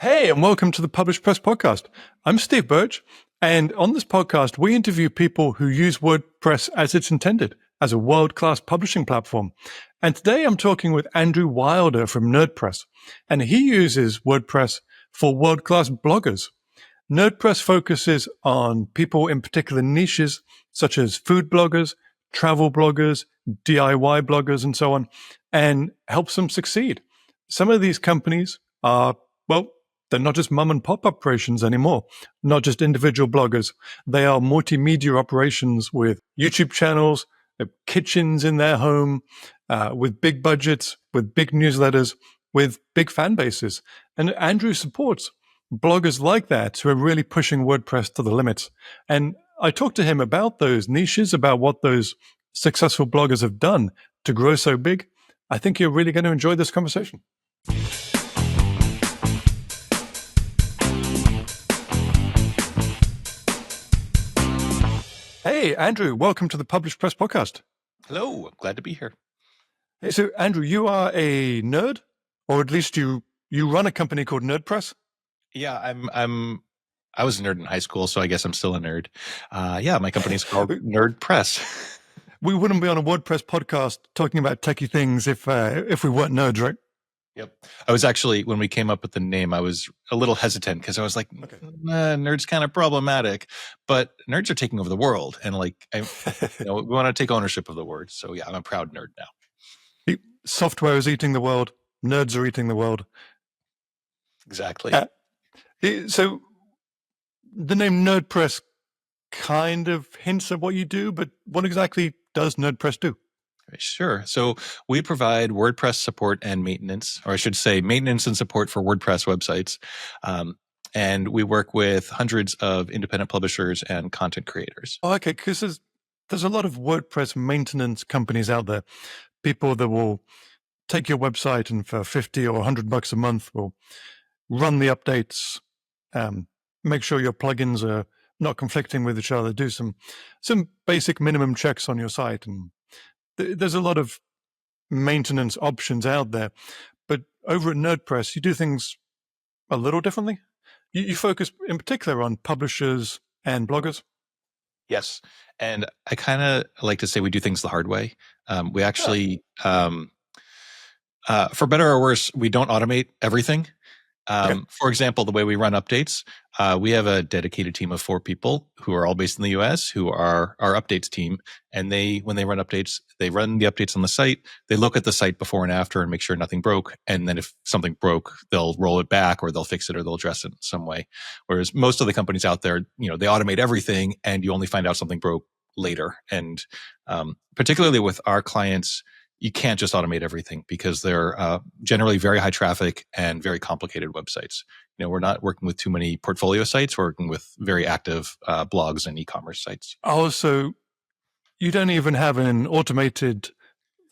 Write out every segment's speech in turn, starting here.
Hey, and welcome to the PublishPress Podcast. I'm Steve Birch, and on this podcast, we interview people who use WordPress as it's intended, as a world-class publishing platform. And today I'm talking with Andrew Wilder from NerdPress, and he uses WordPress for world-class bloggers. NerdPress focuses on people in particular niches, such as food bloggers, travel bloggers, DIY bloggers, and so on, and helps them succeed. Some of these companies are, well, they're not just mom and pop operations anymore, not just individual bloggers. They are multimedia operations with YouTube channels, kitchens in their home, with big budgets, with big newsletters, with big fan bases. And Andrew supports bloggers like that who are really pushing WordPress to the limits. And I talked to him about those niches, about what those successful bloggers have done to grow so big. I think you're really going to enjoy this conversation. Hey, Andrew, welcome to the PublishPress Podcast. Hello, I'm glad to be here. Hey, so Andrew, you are a nerd, or at least you run a company called NerdPress? Yeah, I was a nerd in high school, so I guess I'm still a nerd. My company's called NerdPress. We wouldn't be on a WordPress podcast talking about techie things if we weren't nerds, right? Yep. I was actually, when we came up with the name, I was a little hesitant because I was like, nerd's kind of problematic, but nerds are taking over the world. And we want to take ownership of the word. So yeah, I'm a proud nerd now. Software is eating the world. Nerds are eating the world. Exactly. So the name NerdPress kind of hints at what you do, but what exactly does NerdPress do? Sure. So we provide WordPress support and maintenance, or I should say maintenance and support for WordPress websites. And we work with hundreds of independent publishers and content creators. Oh, okay, because there's a lot of WordPress maintenance companies out there, people that will take your website and for $50 or $100 a month will run the updates, make sure your plugins are not conflicting with each other, do some basic minimum checks on your site. And there's a lot of maintenance options out there. But over at NerdPress, you do things a little differently. You focus in particular on publishers and bloggers. Yes. And I kind of like to say we do things the hard way. We actually, for better or worse, we don't automate everything. For example, the way we run updates, we have a dedicated team of 4 people who are all based in the US, who are our updates team. And when they run updates, they run the updates on the site. They look at the site before and after and make sure nothing broke. And then if something broke, they'll roll it back or they'll fix it or they'll address it in some way. Whereas most of the companies out there, they automate everything and you only find out something broke later. And particularly with our clients, you can't just automate everything because they're generally very high traffic and very complicated websites. We're not working with too many portfolio sites. We're working with very active blogs and e-commerce sites. Oh, so you don't even have an automated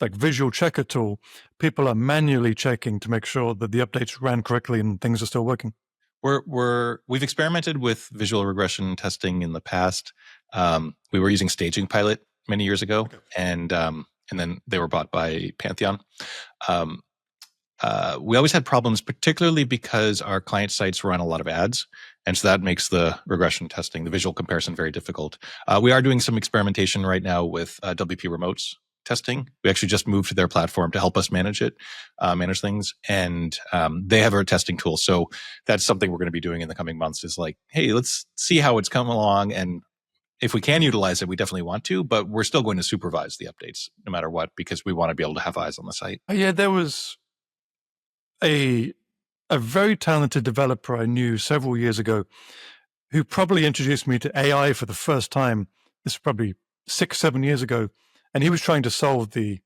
visual checker tool. People are manually checking to make sure that the updates ran correctly and things are still working. We've experimented with visual regression testing in the past. We were using Staging Pilot many years ago, and then they were bought by Pantheon. We always had problems, particularly because our client sites run a lot of ads. And so that makes the regression testing, the visual comparison, very difficult. We are doing some experimentation right now with WP Remotes testing. We actually just moved to their platform to help us manage things. And they have a testing tool. So that's something we're going to be doing in the coming months is hey, let's see how it's come along. And if we can utilize it, we definitely want to, but we're still going to supervise the updates no matter what, because we want to be able to have eyes on the site. Yeah, there was a very talented developer I knew several years ago who probably introduced me to AI for the first time. This is probably 6-7 years ago. And he was trying to solve the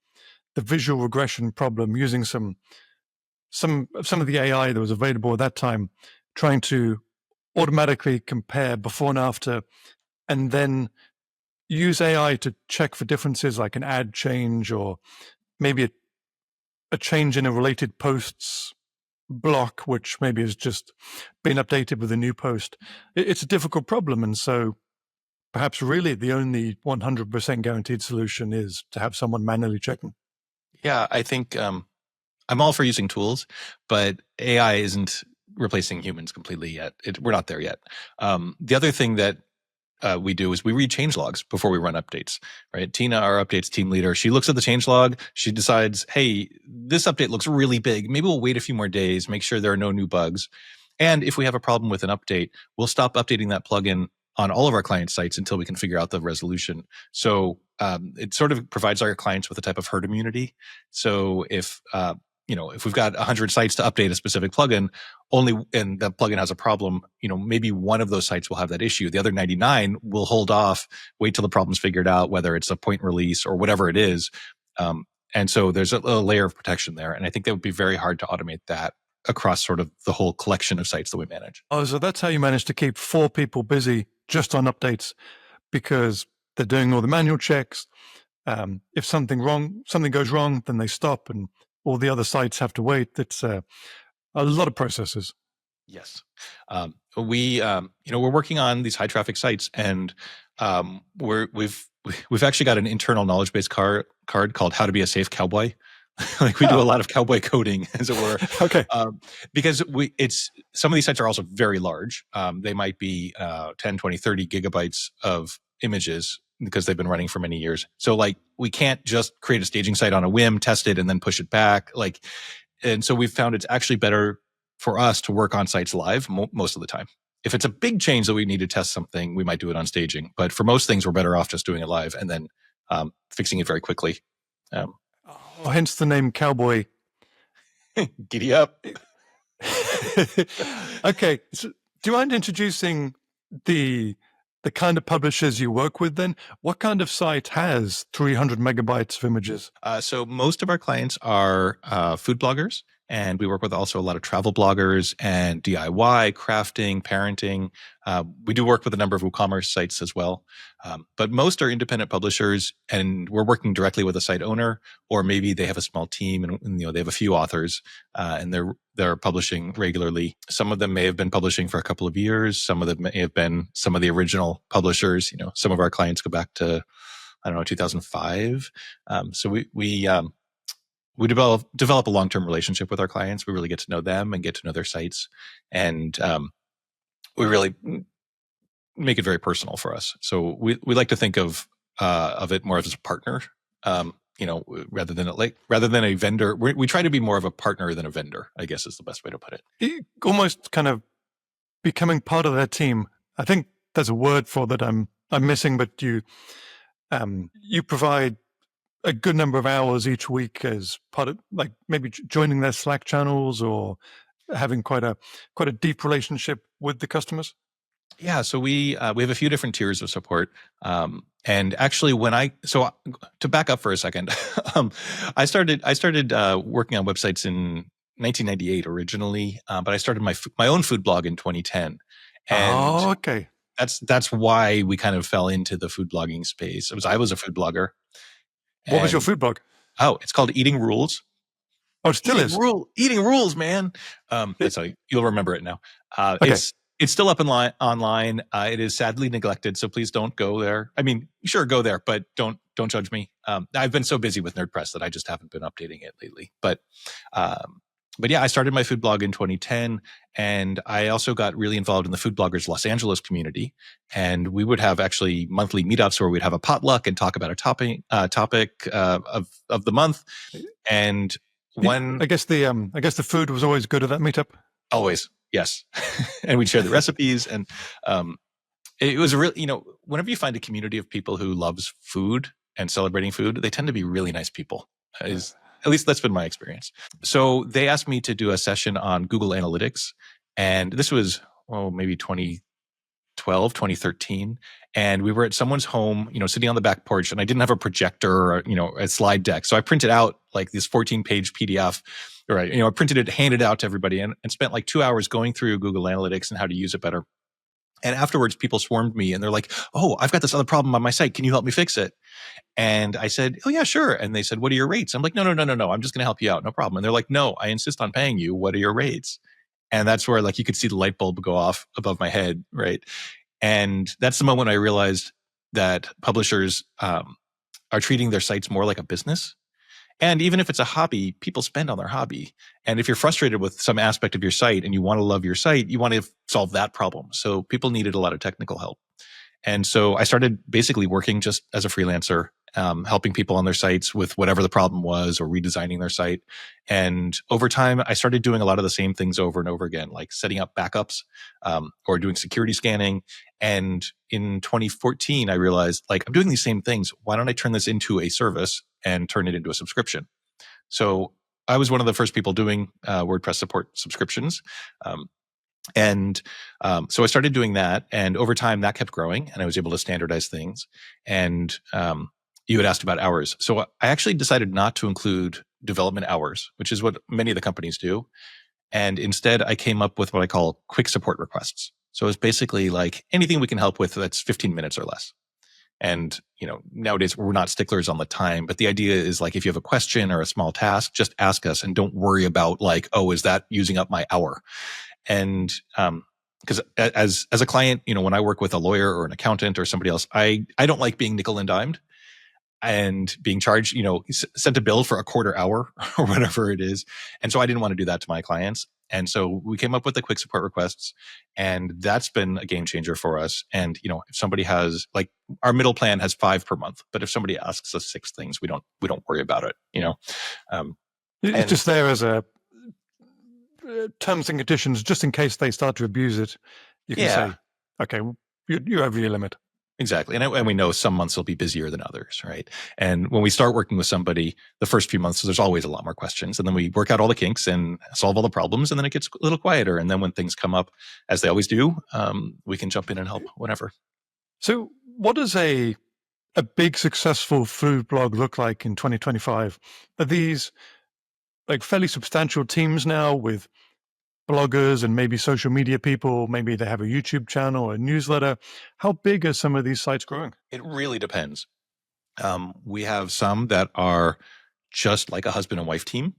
visual regression problem using some of the AI that was available at that time, trying to automatically compare before and after, and then use AI to check for differences like an ad change or maybe a change in a related posts block, which maybe has just been updated with a new post. It's a difficult problem. And so perhaps really the only 100% guaranteed solution is to have someone manually check them. Yeah, I think I'm all for using tools, but AI isn't replacing humans completely yet. We're not there yet. The other thing that we do is we read change logs before we run updates, right? Tina, our updates team leader, she looks at the change log. She decides, hey, this update looks really big. Maybe we'll wait a few more days, make sure there are no new bugs. And if we have a problem with an update, we'll stop updating that plugin on all of our client sites until we can figure out the resolution. So it sort of provides our clients with a type of herd immunity. So if we've got 100 sites to update a specific plugin, and the plugin has a problem, maybe one of those sites will have that issue. The other 99 will hold off, wait till the problem's figured out, whether it's a point release or whatever it is. And so there's a layer of protection there. And I think that would be very hard to automate that across sort of the whole collection of sites that we manage. Oh, so that's how you manage to keep 4 people busy just on updates, because they're doing all the manual checks. If something goes wrong, then they stop, and all the other sites have to wait. It's a lot of processes. Yes. We're working on these high traffic sites, and we've actually got an internal knowledge base card called How to Be a Safe Cowboy. Like we do a lot of cowboy coding, as it were. Okay. Because some of these sites are also very large. They might be 10, 20, 30 gigabytes of images because they've been running for many years. So like we can't just create a staging site on a whim, test it, and then push it back. And so we've found it's actually better for us to work on sites live most of the time. If it's a big change that we need to test something, we might do it on staging. But for most things, we're better off just doing it live and then fixing it very quickly. Hence the name Cowboy. Giddy up. Okay. So do you mind introducing the kind of publishers you work with then? What kind of site has 300 megabytes of images? So most of our clients are food bloggers, and we work with also a lot of travel bloggers and DIY, crafting, parenting. We do work with a number of WooCommerce sites as well. But most are independent publishers, and we're working directly with a site owner, or maybe they have a small team and they have a few authors, and they're publishing regularly. Some of them may have been publishing for a couple of years. Some of them may have been some of the original publishers. Some of our clients go back to, 2005. So we develop a long-term relationship with our clients. We really get to know them and get to know their sites, and we really make it very personal for us. So we like to think of it more as a partner, rather than a vendor. We try to be more of a partner than a vendor, I guess is the best way to put it. Almost kind of becoming part of their team. I think there's a word for that I'm missing, but you provide a good number of hours each week as part of, like, maybe joining their Slack channels or having quite a deep relationship with the customers. Yeah, so we have a few different tiers of support, and actually, to back up for a second, I started working on websites in 1998 originally, but I started my own food blog in 2010, and okay, that's why we kind of fell into the food blogging space. I was a food blogger. What was your food blog? Oh, it's called Eating Rules. Oh, it still is. Eating Rules, man. That's how you'll remember it now. Okay. It's still up online. It is sadly neglected, so please don't go there. I mean, sure, go there, but don't judge me. I've been so busy with NerdPress that I just haven't been updating it lately. But yeah, I started my food blog in 2010, and I also got really involved in the Food Bloggers Los Angeles community. And we would have actually monthly meetups where we'd have a potluck and talk about a topic of the month. And I guess the food was always good at that meetup. Always. Yes. And we'd share the recipes, and it was a real, whenever you find a community of people who loves food and celebrating food, they tend to be really nice people. At least that's been my experience. So they asked me to do a session on Google Analytics, and this was, maybe 2012, 2013. And we were at someone's home, sitting on the back porch, and I didn't have a projector or, a slide deck. So I printed out like this 14-page PDF. Right. I printed it, handed it out to everybody, and spent like 2 hours going through Google Analytics and how to use it better. And afterwards, people swarmed me and they're like, "Oh, I've got this other problem on my site. Can you help me fix it?" And I said, "Oh yeah, sure." And they said, "What are your rates?" I'm like, No. I'm just going to help you out. No problem." And they're like, "No, I insist on paying you. What are your rates?" And that's where you could see the light bulb go off above my head. Right. And that's the moment I realized that publishers are treating their sites more like a business. And even if it's a hobby, people spend on their hobby. And if you're frustrated with some aspect of your site and you want to love your site, you want to solve that problem. So people needed a lot of technical help. And so I started basically working just as a freelancer, helping people on their sites with whatever the problem was or redesigning their site. And over time, I started doing a lot of the same things over and over again, like setting up backups or doing security scanning. And in 2014, I realized, like, I'm doing these same things. Why don't I turn this into a service and turn it into a subscription? So I was one of the first people doing WordPress support subscriptions. So I started doing that, and over time that kept growing, and I was able to standardize things. And you had asked about hours. So I actually decided not to include development hours, which is what many of the companies do. And instead, I came up with what I call quick support requests. So it's basically like anything we can help with that's 15 minutes or less. And, nowadays we're not sticklers on the time, but the idea is like, if you have a question or a small task, just ask us and don't worry about like, oh, is that using up my hour? And because as a client, when I work with a lawyer or an accountant or somebody else, I don't like being nickel and dimed and being charged, sent a bill for a quarter hour or whatever it is. And so I didn't want to do that to my clients. And so we came up with the quick support requests, and that's been a game changer for us. And, if somebody has, like, our middle plan has 5 per month, but if somebody asks us 6 things, we don't worry about it, It's just there as a terms and conditions, just in case they start to abuse it. You can say, okay, you're over your limit. Exactly. And we know some months will be busier than others, right? And when we start working with somebody, the first few months, there's always a lot more questions. And then we work out all the kinks and solve all the problems. And then it gets a little quieter. And then when things come up, as they always do, we can jump in and help whenever. So what does a big successful food blog look like in 2025? Are these like fairly substantial teams now with bloggers and maybe social media people? Maybe they have a YouTube channel or a newsletter. How big are some of these sites growing? It really depends. We have some that are just like a husband and wife team.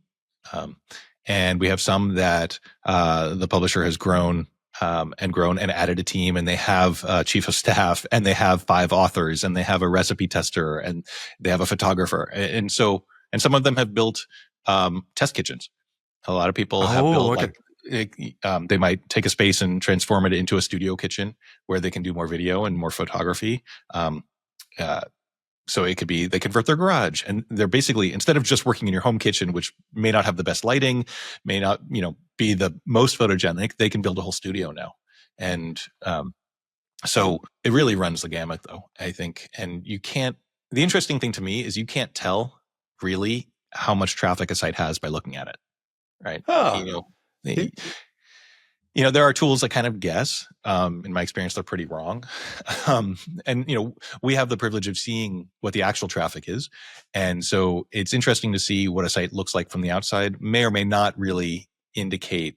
And we have some that the publisher has grown and added a team, and they have a chief of staff, and they have 5 authors, and they have a recipe tester, and they have a photographer. And some of them have built test kitchens. A lot of people have built they might take a space and transform it into a studio kitchen where they can do more video and more photography. So it could be they convert their garage, and they're basically, instead of just working in your home kitchen, which may not have the best lighting, may not be the most photogenic, they can build a whole studio now. And so it really runs the gamut, though, I think. And the interesting thing to me is you can't tell really how much traffic a site has by looking at it, right? Oh. There are tools that kind of guess. In my experience, they're pretty wrong. And we have the privilege of seeing what the actual traffic is. And so it's interesting to see what a site looks like from the outside, may or may not really indicate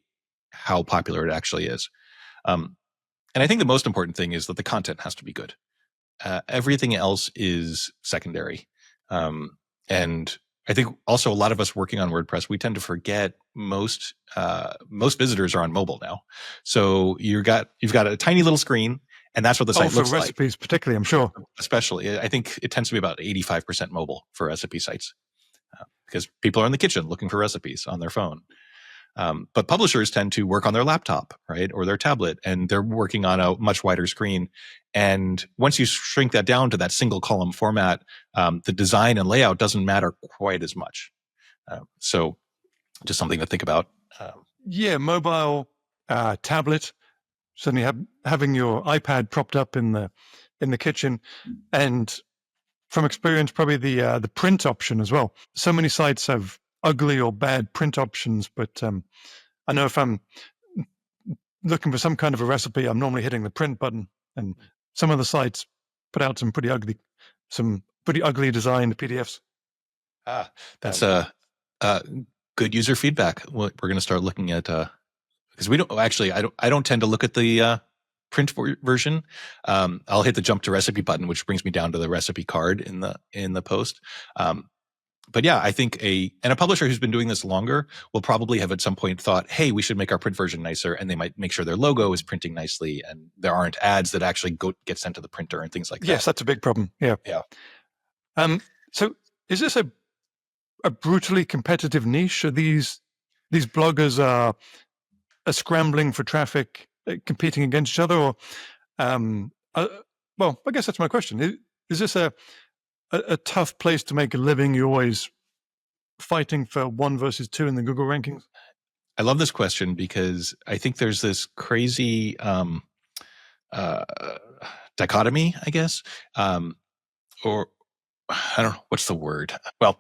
how popular it actually is. And I think the most important thing is that the content has to be good. Everything else is secondary. And I think also a lot of us working on WordPress, we tend to forget most visitors are on mobile now. So you've got a tiny little screen, and that's what the site looks like. For recipes, particularly, I'm sure. Especially, I think it tends to be about 85% mobile for recipe sites because people are in the kitchen looking for recipes on their phone. But publishers tend to work on their laptop, right, or their tablet, and they're working on a much wider screen. And once you shrink that down to that single column format, the design and layout doesn't matter quite as much. So just something to think about. Mobile, tablet, certainly having your iPad propped up in the kitchen, and from experience, probably the print option as well. So many sites have ugly or bad print options, but I know if I'm looking for some kind of a recipe, I'm normally hitting the print button, and some of the sites put out some pretty ugly designed PDFs. That's good user feedback. We're going to start looking at because we don't actually. I don't tend to look at the print version. I'll hit the jump to recipe button, which brings me down to the recipe card in the post. But yeah, I think a publisher who's been doing this longer will probably have at some point thought, hey, we should make our print version nicer, and they might make sure their logo is printing nicely and there aren't ads that actually get sent to the printer and things like that. Yes, that's a big problem. Yeah. Yeah. So is this a brutally competitive niche? Are these bloggers are scrambling for traffic, competing against each other, or well, I guess that's my question. Is this a tough place to make a living? You're always fighting for 1 versus 2 in the Google rankings? I love this question because I think there's this crazy dichotomy, I guess, or I don't know, what's the word? Well,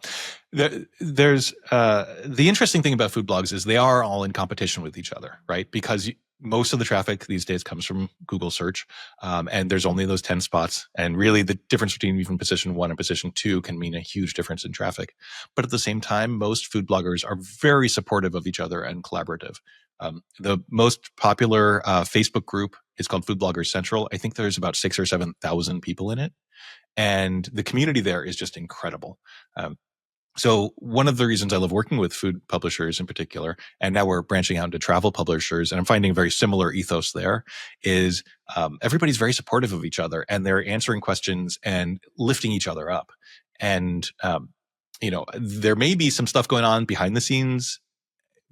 there's the interesting thing about food blogs is they are all in competition with each other, right? Because most of the traffic these days comes from Google search, and there's only those 10 spots. And really the difference between even position 1 and position 2 can mean a huge difference in traffic. But at the same time, most food bloggers are very supportive of each other and collaborative. The most popular Facebook group is called Food Bloggers Central. I think there's about 6,000 or 7,000 people in it. And the community there is just incredible. So one of the reasons I love working with food publishers in particular, and now we're branching out into travel publishers, and I'm finding a very similar ethos there, is everybody's very supportive of each other, and they're answering questions and lifting each other up. And there may be some stuff going on behind the scenes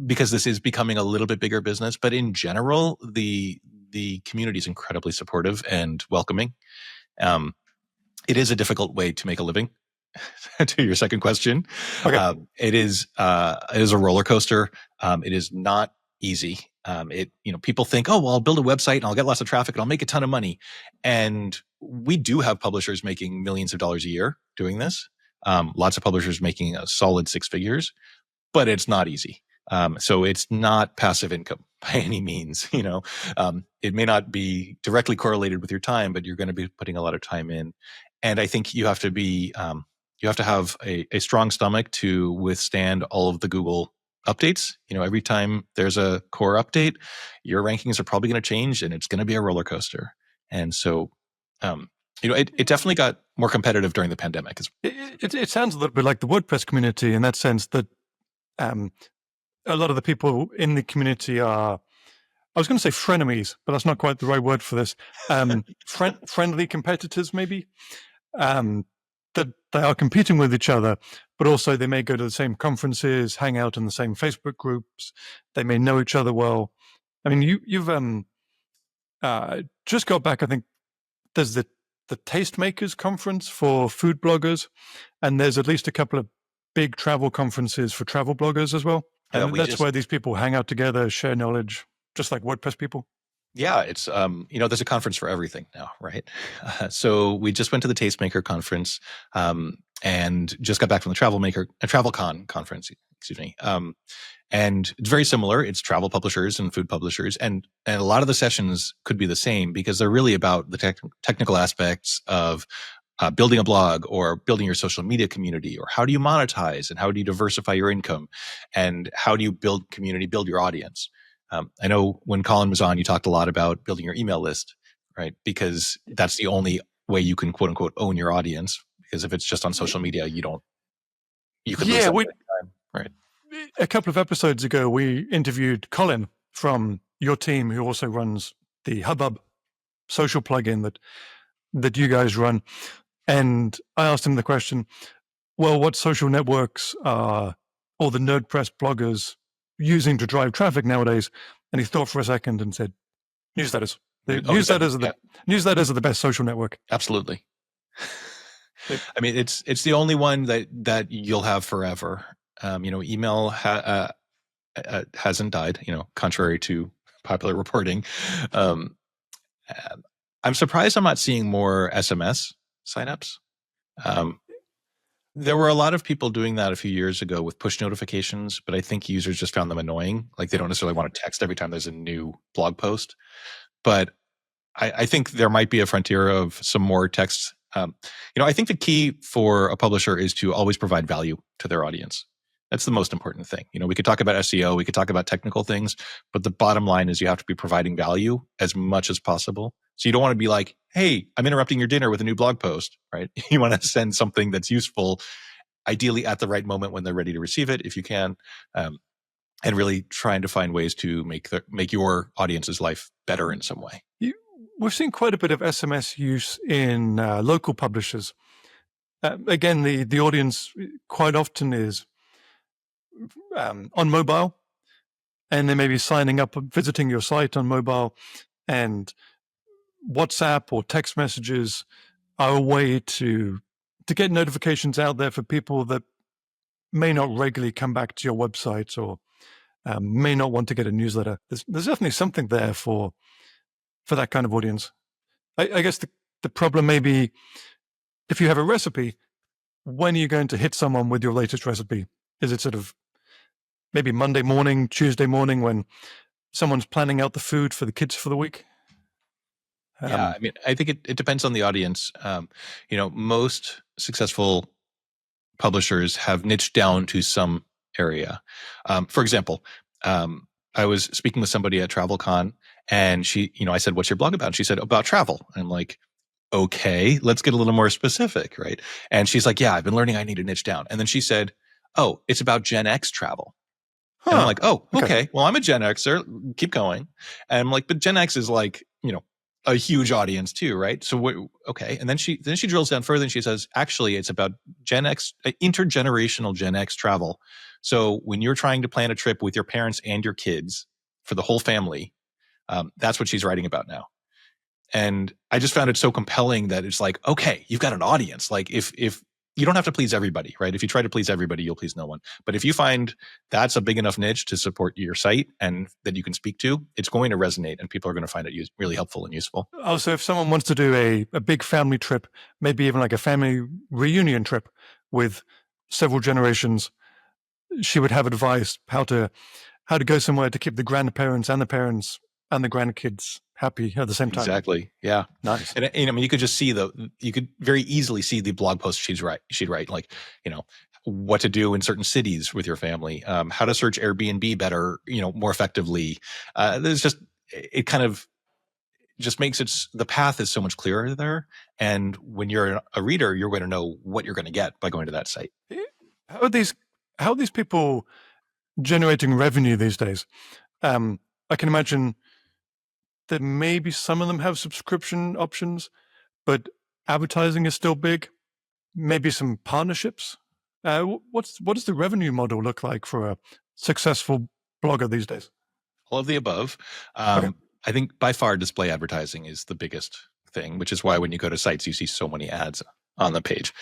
because this is becoming a little bit bigger business, but in general, the community is incredibly supportive and welcoming. It is a difficult way to make a living. To your second question, okay. It is a roller coaster. It is not easy. People think, oh, well, I'll build a website and I'll get lots of traffic and I'll make a ton of money. And we do have publishers making millions of dollars a year doing this. Lots of publishers making a solid 6 figures, but it's not easy. So it's not passive income by any means. It may not be directly correlated with your time, but you're going to be putting a lot of time in. And I think you have to be, you have to have a strong stomach to withstand all of the Google updates. Every time there's a core update, your rankings are probably going to change, and it's going to be a roller coaster. And so, it definitely got more competitive during the pandemic. It sounds a little bit like the WordPress community in that sense that a lot of the people in the community are, I was going to say frenemies, but that's not quite the right word for this. Friendly competitors, maybe. That they are competing with each other, but also they may go to the same conferences, hang out in the same Facebook groups. They may know each other well. I mean, you've just got back. I think there's the Tastemakers conference for food bloggers, and there's at least a couple of big travel conferences for travel bloggers as well. And that's where these people hang out together, share knowledge, just like WordPress people. Yeah, it's there's a conference for everything now, right? So we just went to the Tastemaker conference, and just got back from the TravelCon conference. Excuse me. And it's very similar. It's travel publishers and food publishers, and a lot of the sessions could be the same because they're really about the technical aspects of building a blog or building your social media community, or how do you monetize and how do you diversify your income, and how do you build community, build your audience. I know when Colin was on, you talked a lot about building your email list, right? Because that's the only way you can quote unquote own your audience. Because if it's just on social media, you could lose that time, right? A couple of episodes ago, we interviewed Colin from your team, who also runs the Hubbub social plugin that you guys run. And I asked him the question, well, what social networks are all the NerdPress bloggers using to drive traffic nowadays? And he thought for a second and said, newsletters. Newsletters are the best social network. Absolutely. I mean, it's the only one that you'll have forever. Email hasn't died, contrary to popular reporting. I'm surprised I'm not seeing more SMS signups. There were a lot of people doing that a few years ago with push notifications, but I think users just found them annoying. Like they don't necessarily want to text every time there's a new blog post. But I think there might be a frontier of some more text. I think the key for a publisher is to always provide value to their audience. That's the most important thing. We could talk about SEO, we could talk about technical things, but the bottom line is you have to be providing value as much as possible. So you don't want to be like, hey, I'm interrupting your dinner with a new blog post, right? You want to send something that's useful, ideally at the right moment when they're ready to receive it, if you can, and really trying to find ways to make your audience's life better in some way. We've seen quite a bit of SMS use in local publishers. Again, the audience quite often is on mobile, and then maybe signing up, visiting your site on mobile, and WhatsApp or text messages are a way to get notifications out there for people that may not regularly come back to your website or may not want to get a newsletter. There's definitely something there for that kind of audience. I guess the problem may be if you have a recipe, when are you going to hit someone with your latest recipe? Is it sort of maybe Monday morning, Tuesday morning when someone's planning out the food for the kids for the week? Yeah, I mean, I think it depends on the audience. Most successful publishers have niched down to some area. For example, I was speaking with somebody at TravelCon, and she, I said, "What's your blog about?" And she said, "About travel." And I'm like, "Okay, let's get a little more specific, right?" And she's like, "Yeah, I've been learning I need to niche down." And then she said, "Oh, it's about Gen X travel." And I'm like, "Oh, okay. Well, I'm a Gen Xer. Keep going." And I'm like, "But Gen X is like, a huge audience too, right?" So, okay. And then she drills down further and she says, "Actually, it's about Gen X, intergenerational Gen X travel. So when you're trying to plan a trip with your parents and your kids for the whole family, that's what she's writing about now." And I just found it so compelling that it's like, okay, you've got an audience. Like if you don't have to please everybody, right? If you try to please everybody, you'll please no one. But if you find that's a big enough niche to support your site and that you can speak to, it's going to resonate and people are going to find it really helpful and useful. Oh, so if someone wants to do a big family trip, maybe even like a family reunion trip with several generations, she would have advice how to go somewhere to keep the grandparents and the parents and the grandkids happy at the same time. Exactly. Yeah. Nice. And I mean, you could just see you could very easily see the blog posts she'd write like, what to do in certain cities with your family, how to search Airbnb better, more effectively. It kind of just makes the path is so much clearer there. And when you're a reader, you're going to know what you're going to get by going to that site. How are these people generating revenue these days? I can imagine that maybe some of them have subscription options, but advertising is still big. Maybe some partnerships. What does the revenue model look like for a successful blogger these days? All of the above. Okay. I think by far display advertising is the biggest thing, which is why when you go to sites, you see so many ads on the page.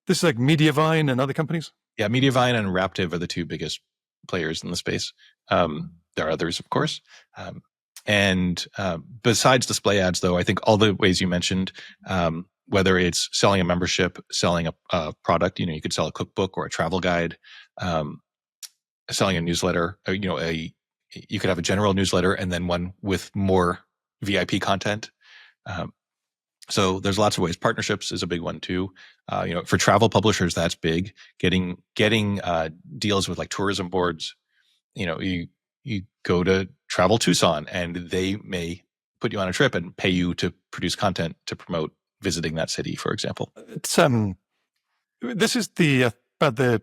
This is like Mediavine and other companies? Yeah, Mediavine and Raptive are the two biggest players in the space. There are others, of course. And besides display ads, though, I think all the ways you mentioned, whether it's selling a membership, selling a product, you could sell a cookbook or a travel guide, selling a newsletter, you could have a general newsletter and then one with more VIP content. So there's lots of ways. Partnerships is a big one too. For travel publishers, that's big. Getting deals with like tourism boards. You go to Travel Tucson and they may put you on a trip and pay you to produce content to promote visiting that city, for example. It's this is about the,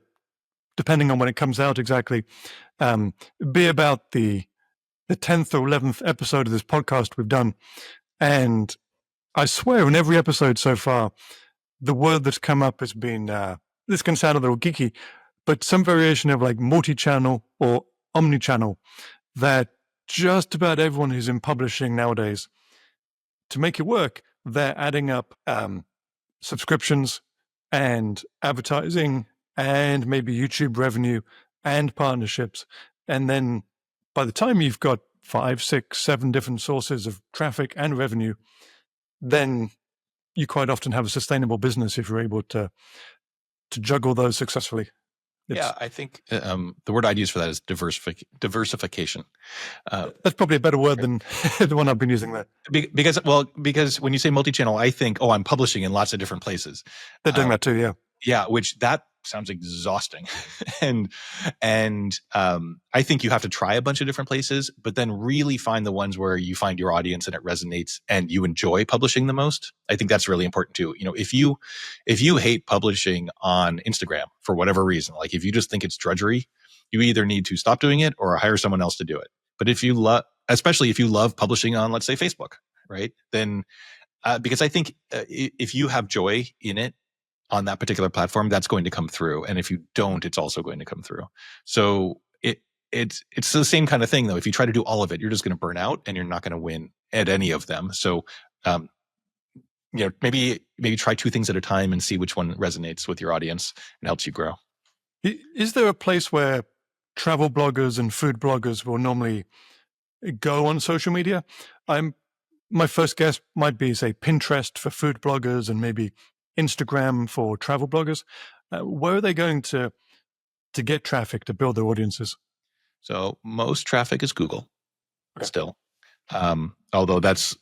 depending on when it comes out exactly, be about the 10th or 11th episode of this podcast we've done. And I swear in every episode so far, the word that's come up has been, this can sound a little geeky, but some variation of like multi-channel or omni-channel that just about everyone who's in publishing nowadays, to make it work, they're adding up subscriptions and advertising and maybe YouTube revenue and partnerships. And then by the time you've got 5, 6, 7 different sources of traffic and revenue, then you quite often have a sustainable business if you're able to juggle those successfully. Yeah, I think the word I'd use for that is diversification. That's probably a better word than the one I've been using there. Because when you say multi-channel, I think, I'm publishing in lots of different places. They're doing that too, yeah. Yeah, which that sounds exhausting. and I think you have to try a bunch of different places, but then really find the ones where you find your audience and it resonates and you enjoy publishing the most. I think that's really important too. If you hate publishing on Instagram for whatever reason, like if you just think it's drudgery, you either need to stop doing it or hire someone else to do it. But especially if you love publishing on, let's say, Facebook, right? Then, because I think if you have joy in it, on that particular platform, that's going to come through. And if you don't, it's also going to come through. So it's the same kind of thing, though. If you try to do all of it, you're just going to burn out and you're not going to win at any of them. So, maybe try two things at a time and see which one resonates with your audience and helps you grow. Is there a place where travel bloggers and food bloggers will normally go on social media? My first guess might be, say, Pinterest for food bloggers and maybe Instagram for travel bloggers. Where are they going to get traffic to build their audiences? So most traffic is Google still, although that's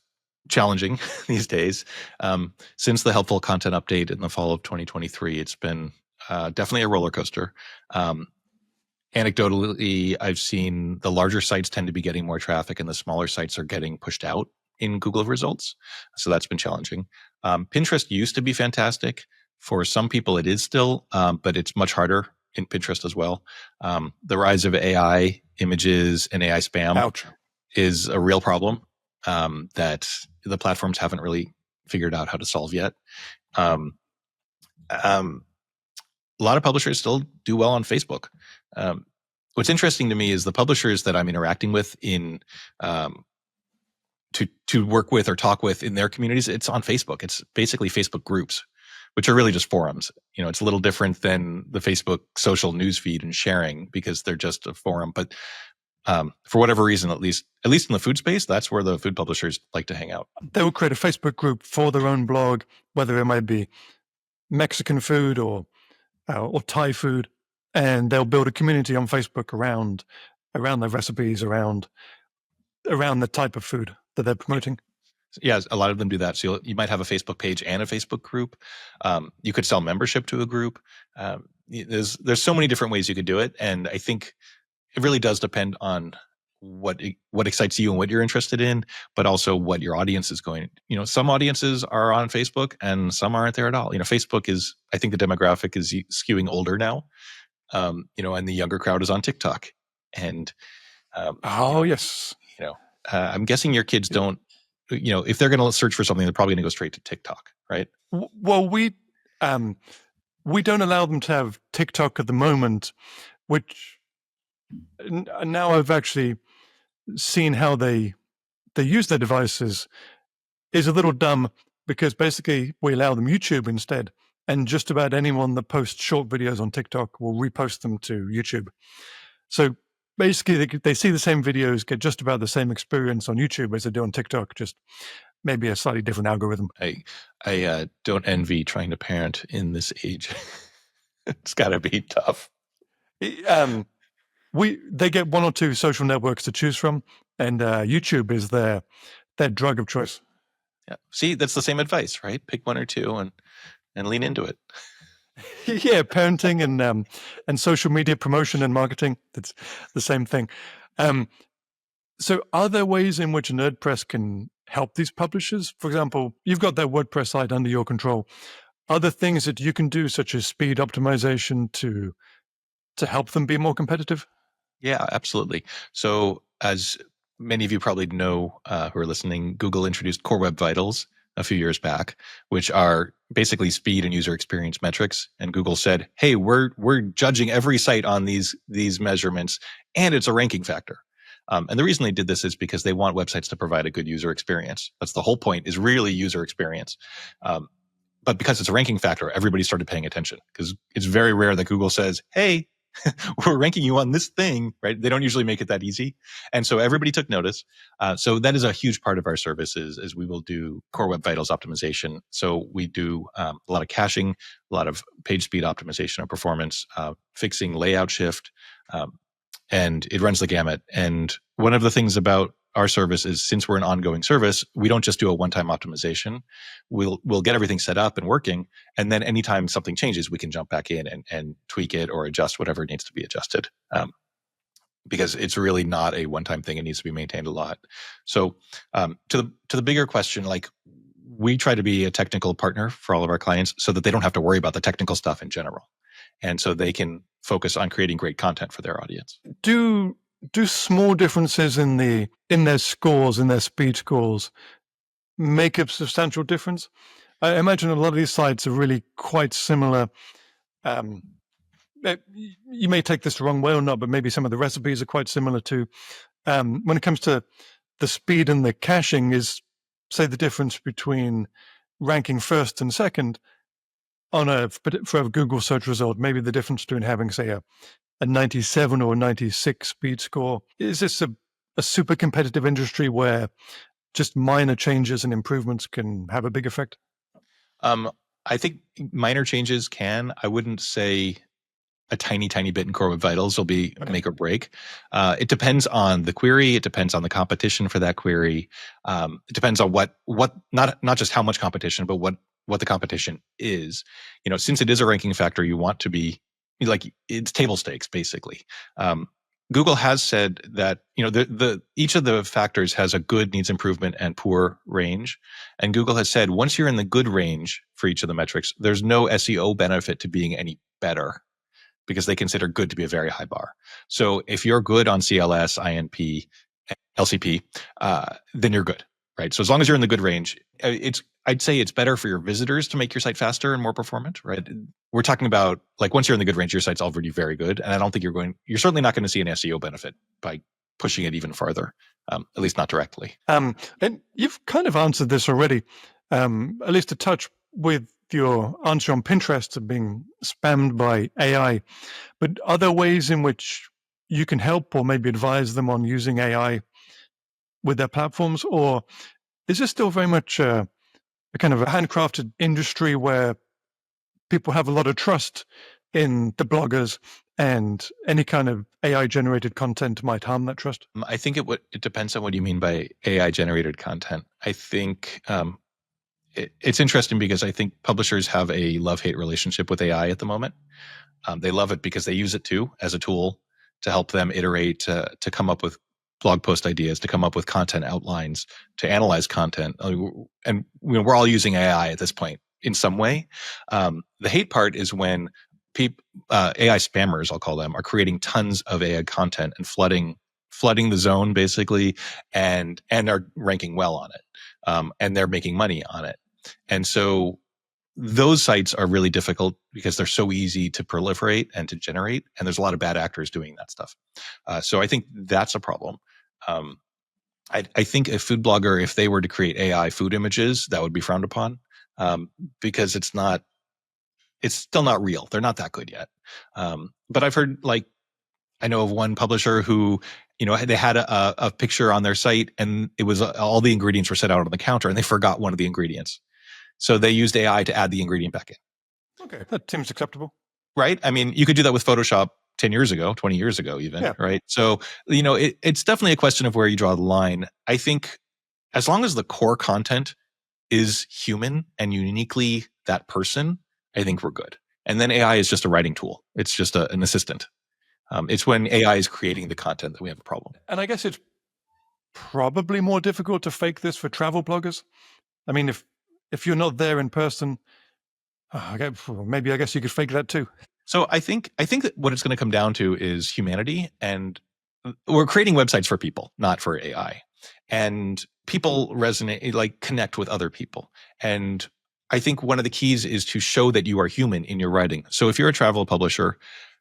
challenging these days. Since the helpful content update in the fall of 2023, it's been definitely a roller coaster. Anecdotally, I've seen the larger sites tend to be getting more traffic and the smaller sites are getting pushed out in Google results. So that's been challenging. Pinterest used to be fantastic. For some people, it is still, but it's much harder in Pinterest as well. The rise of AI images and AI spam is a real problem that the platforms haven't really figured out how to solve yet. A lot of publishers still do well on Facebook. What's interesting to me is the publishers that I'm interacting with in to work with or talk with in their communities, it's on Facebook. It's basically Facebook groups, which are really just forums. It's a little different than the Facebook social news feed and sharing because they're just a forum. But for whatever reason, at least in the food space, that's where the food publishers like to hang out. They will create a Facebook group for their own blog, whether it might be Mexican food or Thai food, and they'll build a community on Facebook around their recipes, around the type of food that they're promoting. Yeah, a lot of them do that. So you might have a Facebook page and a Facebook group. You could sell membership to a group. There's so many different ways you could do it, and I think it really does depend on what excites you and what you're interested in, but also what your audience is going. Some audiences are on Facebook and some aren't there at all. Facebook is, I think the demographic is skewing older now. And the younger crowd is on TikTok. And yes. I'm guessing your kids don't. If they're going to search for something, they're probably going to go straight to TikTok, right? Well, we don't allow them to have TikTok at the moment, which now I've actually seen how they use their devices is a little dumb, because basically we allow them YouTube instead, and just about anyone that posts short videos on TikTok will repost them to YouTube. So basically they see the same videos, get just about the same experience on YouTube as they do on TikTok, just maybe a slightly different algorithm. I don't envy trying to parent in this age. It's got to be tough. They get one or two social networks to choose from, and YouTube is their drug of choice. Yeah. See, that's the same advice, right? Pick one or two and lean into it. Yeah, parenting and social media promotion and marketing, that's the same thing. So are there ways in which NerdPress can help these publishers? For example, you've got their WordPress site under your control. Are there things that you can do, such as speed optimization, to help them be more competitive? Yeah, absolutely. So as many of you probably know who are listening, Google introduced Core Web Vitals a few years back, which are basically speed and user experience metrics. And Google said, hey, we're judging every site on these measurements, and it's a ranking factor. And the reason they did this is because they want websites to provide a good user experience. That's the whole point, is really user experience. But because it's a ranking factor, everybody started paying attention, because it's very rare that Google says, hey, we're ranking you on this thing, right? They don't usually make it that easy. And so everybody took notice. So that is a huge part of our services, is we will do Core Web Vitals optimization. So we do a lot of caching, a lot of page speed optimization or performance, fixing layout shift, and it runs the gamut. And one of the things about our service is, since we're an ongoing service, we don't just do a one-time optimization. We'll get everything set up and working, and then anytime something changes, we can jump back in and tweak it or adjust whatever needs to be adjusted. Because it's really not a one-time thing; it needs to be maintained a lot. So, to the bigger question, like, we try to be a technical partner for all of our clients, so that they don't have to worry about the technical stuff in general, and so they can focus on creating great content for their audience. Do small differences in their scores, in their speed scores, make a substantial difference? I imagine a lot of these sites are really quite similar. You may take this the wrong way or not, but maybe some of the recipes are quite similar to. When it comes to the speed and the caching, is, say, the difference between ranking first and second for a Google search result, maybe the difference between having, say, a 97 or 96 speed score. Is this a super competitive industry where just minor changes and improvements can have a big effect? I think minor changes can. I wouldn't say a tiny bit in Core Web Vitals will be make or break. It depends on the query. It depends on the competition for that query. It depends on what not just how much competition, but what the competition is. Since it is a ranking factor, you want to be like, it's table stakes basically. Google has said that each of the factors has a good, needs improvement, and poor range. And Google has said once you're in the good range for each of the metrics, there's no SEO benefit to being any better, because they consider good to be a very high bar. So if you're good on CLS, INP, LCP, then you're good, right? So as long as you're in the good range, I'd say it's better for your visitors to make your site faster and more performant, right? We're talking about, like, once you're in the good range, your site's already very good. And I don't think you're certainly not going to see an SEO benefit by pushing it even farther, at least not directly. And you've kind of answered this already, at least a touch, with your answer on Pinterest of being spammed by AI. But are there ways in which you can help or maybe advise them on using AI with their platforms? Or is this still very much a kind of a handcrafted industry where people have a lot of trust in the bloggers, and any kind of AI-generated content might harm that trust? I think it depends on what you mean by AI-generated content. I think it's interesting because I think publishers have a love-hate relationship with AI at the moment. They love it because they use it too as a tool to help them iterate, to come up with blog post ideas, to come up with content outlines, to analyze content. And we're all using AI at this point in some way. The hate part is when AI spammers, I'll call them, are creating tons of AI content and flooding the zone basically, and are ranking well on it, and they're making money on it. And so those sites are really difficult because they're so easy to proliferate and to generate, and there's a lot of bad actors doing that stuff. So I think that's a problem. I think a food blogger, if they were to create AI food images, that would be frowned upon, because it's still not real. They're not that good yet. But I've heard, I know of one publisher who, they had a picture on their site, and it was all the ingredients were set out on the counter, and they forgot one of the ingredients. So they used AI to add the ingredient back in. Okay, that seems acceptable. Right? I mean, you could do that with Photoshop 10 years ago, 20 years ago even, yeah. Right? So, it's definitely a question of where you draw the line. I think as long as the core content is human and uniquely that person, I think we're good. And then AI is just a writing tool. It's just an assistant. It's when AI is creating the content that we have a problem. And I guess it's probably more difficult to fake this for travel bloggers. I mean, if you're not there in person, maybe I guess you could fake that too. So I think that what it's going to come down to is humanity, and we're creating websites for people, not for AI. And people resonate, connect with other people. And I think one of the keys is to show that you are human in your writing. So if you're a travel publisher,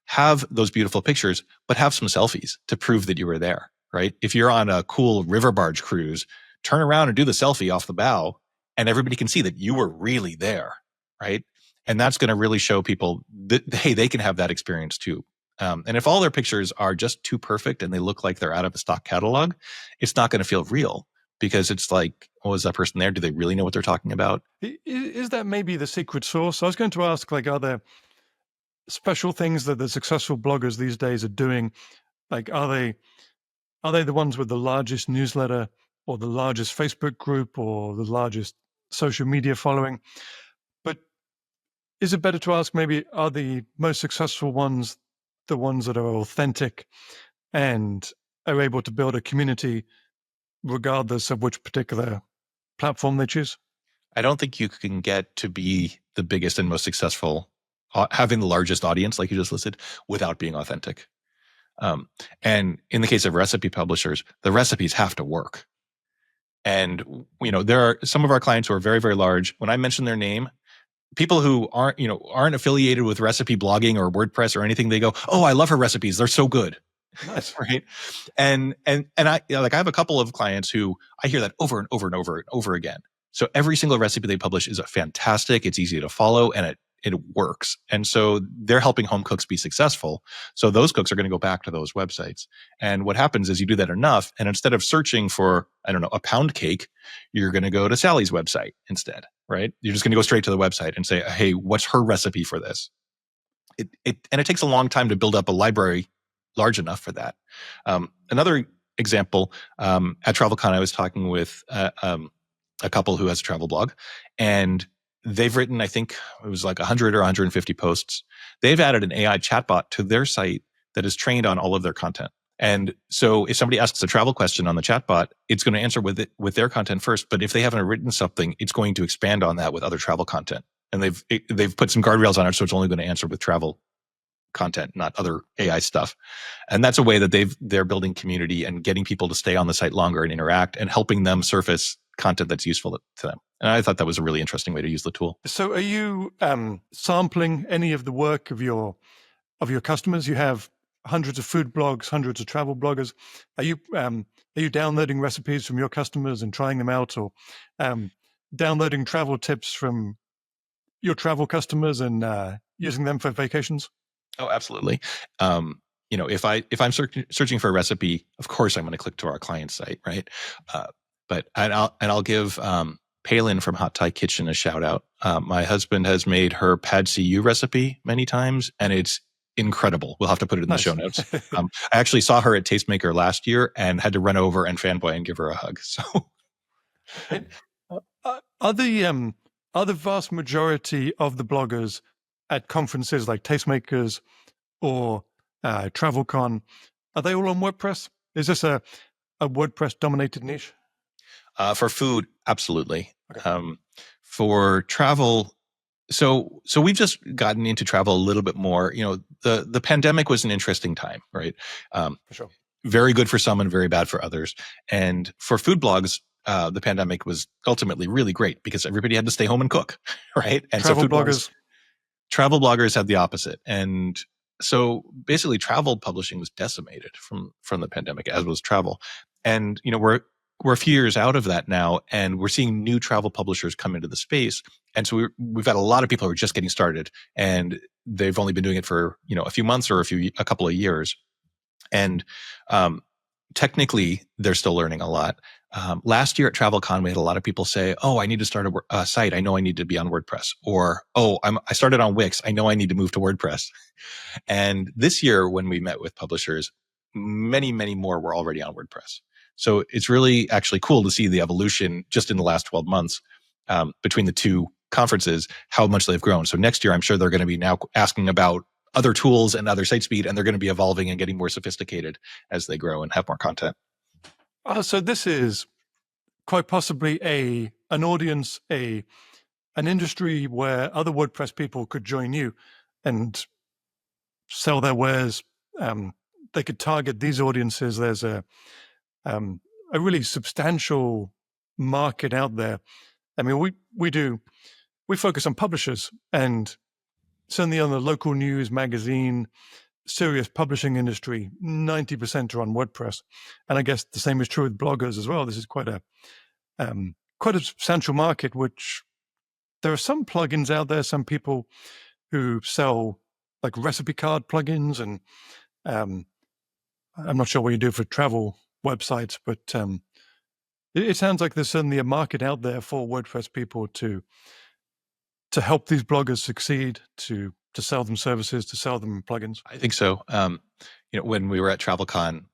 have those beautiful pictures, but have some selfies to prove that you were there, right? If you're on a cool river barge cruise, turn around and do the selfie off the bow, and everybody can see that you were really there, right? And that's going to really show people that, hey, they can have that experience too. And if all their pictures are just too perfect and they look like they're out of a stock catalog, it's not going to feel real, because it's like, oh, is that person there? Do they really know what they're talking about? Is that maybe the secret sauce? I was going to ask, are there special things that the successful bloggers these days are doing? Are they the ones with the largest newsletter, or the largest Facebook group, or the largest social media following? But is it better to ask, maybe, are the most successful ones the ones that are authentic and are able to build a community regardless of which particular platform they choose? I don't think you can get to be the biggest and most successful, having the largest audience like you just listed, without being authentic. And in the case of recipe publishers, the recipes have to work. And there are some of our clients who are very, very large. When I mention their name, people who aren't affiliated with recipe blogging or WordPress or anything, they go, "Oh, I love her recipes. They're so good." Nice. Right. And I I have a couple of clients who I hear that over and over and over and over again. So every single recipe they publish is fantastic. It's easy to follow and it works. And so they're helping home cooks be successful. So those cooks are going to go back to those websites. And what happens is you do that enough, and instead of searching for, I don't know, a pound cake, you're going to go to Sally's website instead, right? You're just going to go straight to the website and say, "Hey, what's her recipe for this?" And it takes a long time to build up a library large enough for that. Another example, at TravelCon, I was talking with a couple who has a travel blog, and they've written, I think it was like 100 or 150 posts. They've added an AI chatbot to their site that is trained on all of their content. And so if somebody asks a travel question on the chatbot, it's going to answer with their content first. But if they haven't written something, it's going to expand on that with other travel content. And they've put some guardrails on it, so it's only going to answer with travel content, not other AI stuff. And that's a way that they're building community and getting people to stay on the site longer and interact and helping them surface content that's useful to them. And I thought that was a really interesting way to use the tool. So are you sampling any of the work of your customers? You have hundreds of food blogs, hundreds of travel bloggers. Are you downloading recipes from your customers and trying them out, or downloading travel tips from your travel customers and using them for vacations? Oh, absolutely. If I'm searching for a recipe, of course I'm going to click to our client site, right? But I'll give Palin from Hot Thai Kitchen a shout out. My husband has made her pad see ew recipe many times, and it's incredible. We'll have to put it in the show notes. I actually saw her at Tastemaker last year and had to run over and fanboy and give her a hug. So, are the vast majority of the bloggers at conferences like Tastemakers or TravelCon, are they all on WordPress? Is this a WordPress dominated niche? For food, absolutely. Okay. For travel, so we've just gotten into travel a little bit more. The pandemic was an interesting time, right? For sure. Very good for some and very bad for others. And for food blogs, the pandemic was ultimately really great because everybody had to stay home and cook, right? And travel bloggers had the opposite. And so basically travel publishing was decimated from the pandemic, as was travel. And, we're a few years out of that now, and we're seeing new travel publishers come into the space. And so we've got a lot of people who are just getting started, and they've only been doing it for, a few months or a couple of years. And technically, they're still learning a lot. Last year at TravelCon, we had a lot of people say, "Oh, I need to start a site. I know I need to be on WordPress." Or, "Oh, I started on Wix. I know I need to move to WordPress." And this year, when we met with publishers, many, many more were already on WordPress. So it's really actually cool to see the evolution just in the last 12 months between the two conferences, how much they've grown. So next year, I'm sure they're going to be now asking about other tools and other site speed, and they're going to be evolving and getting more sophisticated as they grow and have more content. So this is quite possibly an audience, an industry where other WordPress people could join you and sell their wares. They could target these audiences. There's a really substantial market out there. I mean, we focus on publishers, and certainly on the local news, magazine, serious publishing industry, 90% are on WordPress. And I guess the same is true with bloggers as well. This is quite a substantial market, which there are some plugins out there, some people who sell like recipe card plugins, and I'm not sure what you do for travel websites, but it sounds like there's certainly a market out there for WordPress people to help these bloggers succeed, to sell them services, to sell them plugins. I think so. When we were at TravelCon,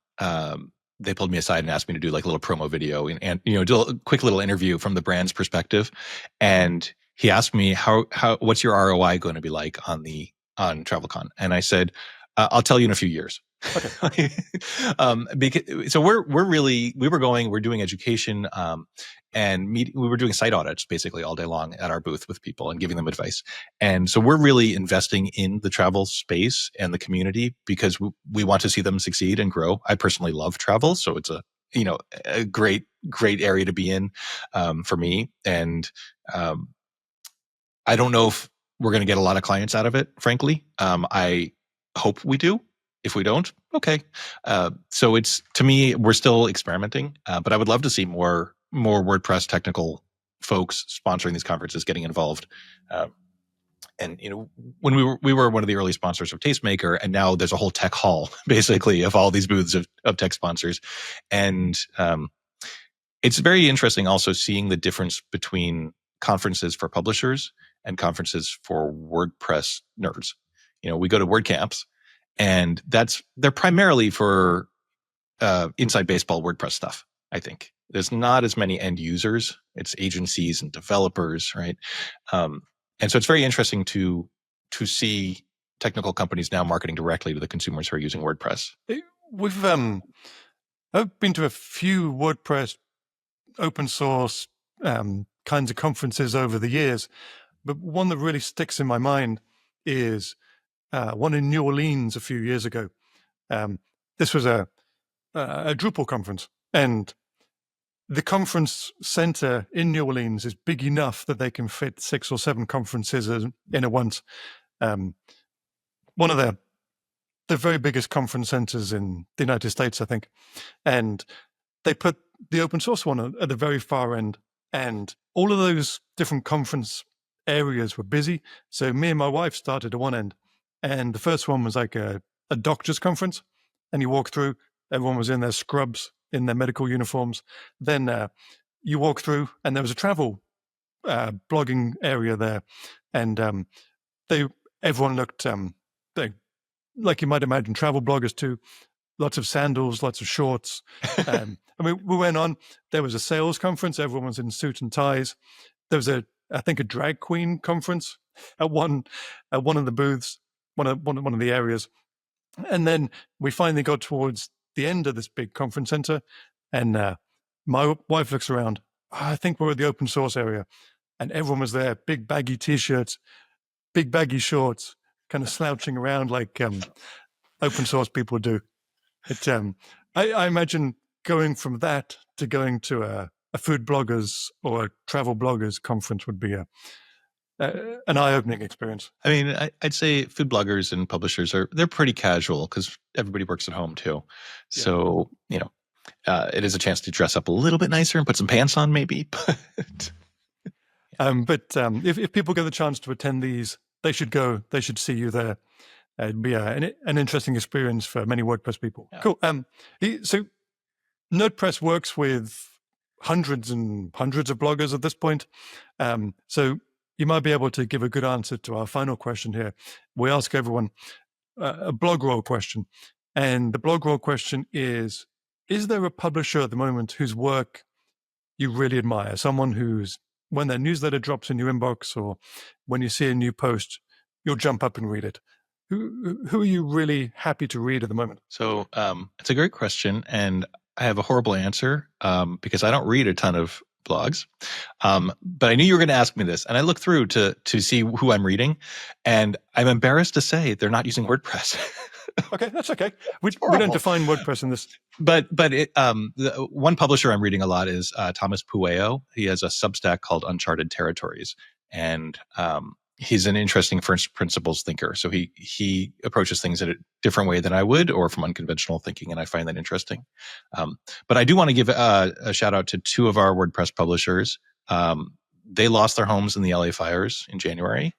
they pulled me aside and asked me to do like a little promo video and do a quick little interview from the brand's perspective. And he asked me what's your ROI going to be like on TravelCon? And I said, I'll tell you in a few years. Okay. So we're doing education, and we were doing site audits basically all day long at our booth with people and giving them advice. And so we're really investing in the travel space and the community because we want to see them succeed and grow. I personally love travel, so a great area to be in for me. And I don't know if we're going to get a lot of clients out of it, frankly. I hope we do. If we don't, okay. So to me, we're still experimenting, but I would love to see more WordPress technical folks sponsoring these conferences, getting involved. And when we were one of the early sponsors of Tastemaker, and now there's a whole tech hall basically of all these booths of tech sponsors, and it's very interesting also seeing the difference between conferences for publishers and conferences for WordPress nerds. We go to WordCamps, and they're primarily for inside baseball WordPress stuff. I think there's not as many end users. It's agencies and developers, right? And so it's very interesting to see technical companies now marketing directly to the consumers who are using WordPress. I've been to a few WordPress open source kinds of conferences over the years, but one that really sticks in my mind is one in New Orleans a few years ago. This was a Drupal conference, and the conference center in New Orleans is big enough that they can fit 6 or 7 conferences in at once. One of the very biggest conference centers in the United States, I think. And they put the open source one at the very far end. And all of those different conference areas were busy. So me and my wife started at one end. And the first one was like a doctor's conference. And you walk through, everyone was in their scrubs, in their medical uniforms. Then you walk through, and there was a travel blogging area there. And everyone looked like you might imagine travel bloggers too. Lots of sandals, lots of shorts. We went on. There was a sales conference. Everyone was in suits and ties. There was I think a drag queen conference at one of the booths, one of the areas. And then we finally got towards the end of this big conference center, and my wife looks around. I think we're at the open source area, and everyone was there. Big baggy t-shirts, big baggy shorts, kind of slouching around like open source people do. I imagine going from that to going to a food bloggers or a travel bloggers conference would be an eye-opening experience. I mean, I'd say food bloggers and publishers they're pretty casual because everybody works at home too. So, it is a chance to dress up a little bit nicer and put some pants on maybe. But if people get the chance to attend these, they should go. They should see you there. It'd be an interesting experience for many WordPress people. Yeah. Cool. So NerdPress works with hundreds and hundreds of bloggers at this point. So you might be able to give a good answer to our final question here. We ask everyone a blog roll question. And the blog roll question is there a publisher at the moment whose work you really admire? Someone who's, when their newsletter drops in your inbox or when you see a new post, you'll jump up and read it. Who are you really happy to read at the moment? So it's a great question, and I have a horrible answer because I don't read a ton of blogs. But I knew you were going to ask me this, and I looked through to see who I'm reading, and I'm embarrassed to say they're not using WordPress. Okay, that's okay. We don't define WordPress in this. But the one publisher I'm reading a lot is Thomas Pueo. He has a Substack called Uncharted Territories, and he's an interesting first principles thinker. So he approaches things in a different way than I would, or from unconventional thinking, and I find that interesting. But I do want to give a shout out to 2 of our WordPress publishers. They lost their homes in the LA fires in January.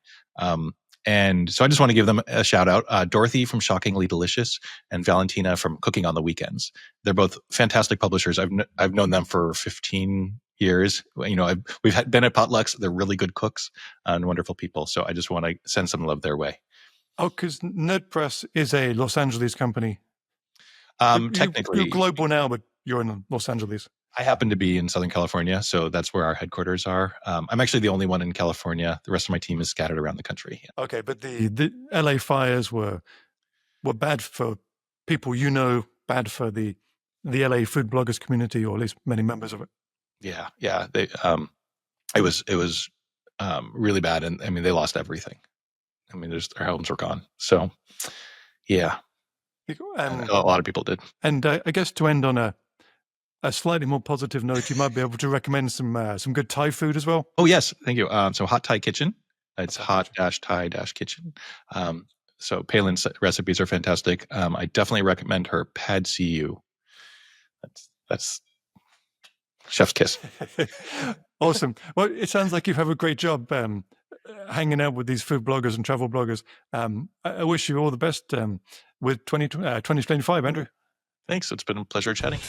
And so I just want to give them a shout out. Dorothy from Shockingly Delicious and Valentina from Cooking on the Weekends. They're both fantastic publishers. I've known them for 15 years. We've been at potlucks. They're really good cooks and wonderful people. So I just want to send some love their way. Oh, because NerdPress is a Los Angeles company. Technically, you're global now, but you're in Los Angeles. I happen to be in Southern California, so that's where our headquarters are. I'm actually the only one in California. The rest of my team is scattered around the country. Yeah. Okay, but the LA fires were bad for people, bad for the LA food bloggers community, or at least many members of it. Yeah. It was really bad, and I mean they lost everything. I mean, their homes were gone. So, yeah, a lot of people did. And I guess to end on a a slightly more positive note, you might be able to recommend some good Thai food as well. Oh, yes. Thank you. So Hot Thai Kitchen. It's hot-thai-kitchen. So Palin's recipes are fantastic. I definitely recommend her Pad CU. That's chef's kiss. Awesome. Well, it sounds like you have a great job hanging out with these food bloggers and travel bloggers. I wish you all the best with 2025, Andrew. Thanks. It's been a pleasure chatting.